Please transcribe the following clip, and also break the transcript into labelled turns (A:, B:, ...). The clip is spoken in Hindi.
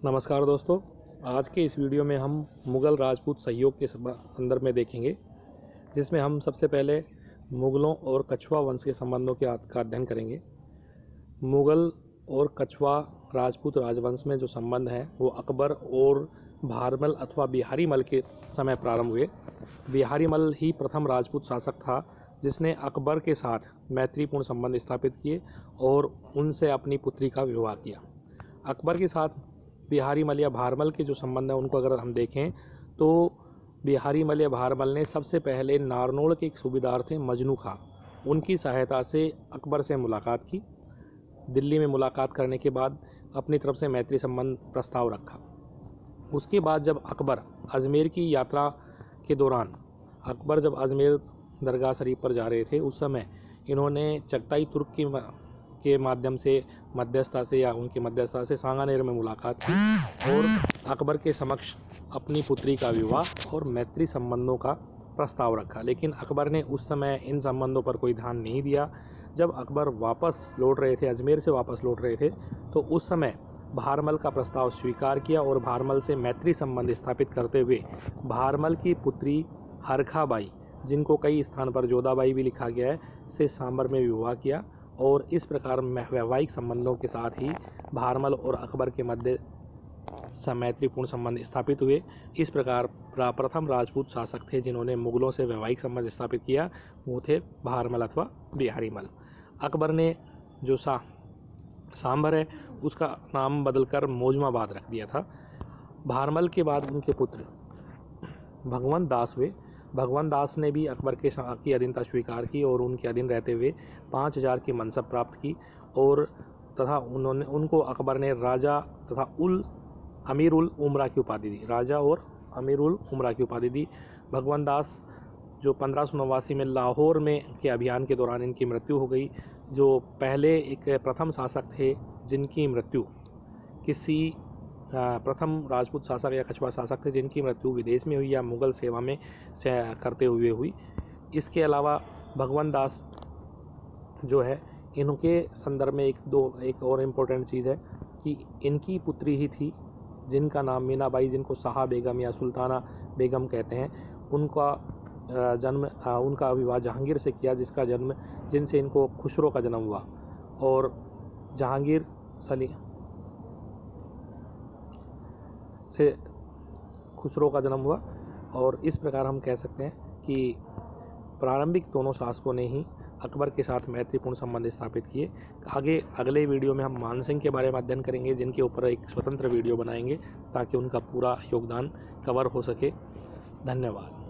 A: नमस्कार दोस्तों, आज के इस वीडियो में हम मुग़ल राजपूत सहयोग के संदर्भ में देखेंगे, जिसमें हम सबसे पहले मुग़लों और कछवा वंश के संबंधों का अध्ययन करेंगे। मुग़ल और कछवा राजपूत राजवंश में जो संबंध हैं वो अकबर और भारमल अथवा बिहारी मल के समय प्रारंभ हुए। बिहारी मल ही प्रथम राजपूत शासक था जिसने अकबर के साथ मैत्रीपूर्ण संबंध स्थापित किए और उनसे अपनी पुत्री का विवाह किया। अकबर के साथ बिहारी मल या भारमल के जो संबंध है उनको अगर हम देखें तो बिहारी मल या भारमल ने सबसे पहले नारनौल के एक सूबेदार थे मजनू खां, उनकी सहायता से अकबर से मुलाकात की। दिल्ली में मुलाकात करने के बाद अपनी तरफ से मैत्री संबंध प्रस्ताव रखा। उसके बाद जब अकबर अजमेर की यात्रा के दौरान अकबर जब अजमेर दरगाह शरीफ पर जा रहे थे, उस समय इन्होंने चगताई तुर्क के माध्यम से मध्यस्थता से या उनकी मध्यस्थता से सांगानेर में मुलाकात की और अकबर के समक्ष अपनी पुत्री का विवाह और मैत्री संबंधों का प्रस्ताव रखा। लेकिन अकबर ने उस समय इन संबंधों पर कोई ध्यान नहीं दिया। जब अकबर वापस लौट रहे थे, अजमेर से वापस लौट रहे थे, तो उस समय भारमल का प्रस्ताव स्वीकार किया और भारमल से मैत्री संबंध स्थापित करते हुए भारमल की पुत्री हरखाबाई, जिनको कई स्थान पर जोधाबाई भी लिखा गया है, से सांबर में विवाह किया और इस प्रकार वैवाहिक संबंधों के साथ ही भारमल और अकबर के मध्य मैत्रीपूर्ण संबंध स्थापित हुए। इस प्रकार प्रथम राजपूत शासक थे जिन्होंने मुग़लों से वैवाहिक संबंध स्थापित किया, वो थे भारमल अथवा बिहारी मल। अकबर ने जो सांबर है उसका नाम बदलकर मोजमाबाद रख दिया था। भारमल के बाद उनके पुत्र भगवंत दास हुए। भगवंत दास ने भी अकबर की अधीनता स्वीकार की और उनके अधीन रहते हुए 5000 की मनसब प्राप्त की और तथा उनको अकबर ने राजा तथा अमीर उल उमरा की उपाधि दी। राजा और अमीर उल उमरा की उपाधि दी। भगवंत दास जो 1589 में लाहौर में के अभियान के दौरान इनकी मृत्यु हो गई। जो पहले एक प्रथम शासक थे जिनकी मृत्यु प्रथम राजपूत शासक या कछवा शासक थे जिनकी मृत्यु विदेश में हुई या मुग़ल सेवा में करते हुए हुई। इसके अलावा भगवंत दास जो है, इनके संदर्भ में एक और इम्पोर्टेंट चीज़ है कि इनकी पुत्री ही थी जिनका नाम मीनाबाई, जिनको शाह बेगम या सुल्ताना बेगम कहते हैं, उनका विवाह जहांगीर से किया, जिनसे इनको खुसरो का जन्म हुआ और जहांगीर से खुसरो का जन्म हुआ। और इस प्रकार हम कह सकते हैं कि प्रारंभिक दोनों शासकों ने ही अकबर के साथ मैत्रीपूर्ण संबंध स्थापित किए। अगले वीडियो में हम मानसिंह के बारे में अध्ययन करेंगे, जिनके ऊपर एक स्वतंत्र वीडियो बनाएंगे ताकि उनका पूरा योगदान कवर हो सके। धन्यवाद।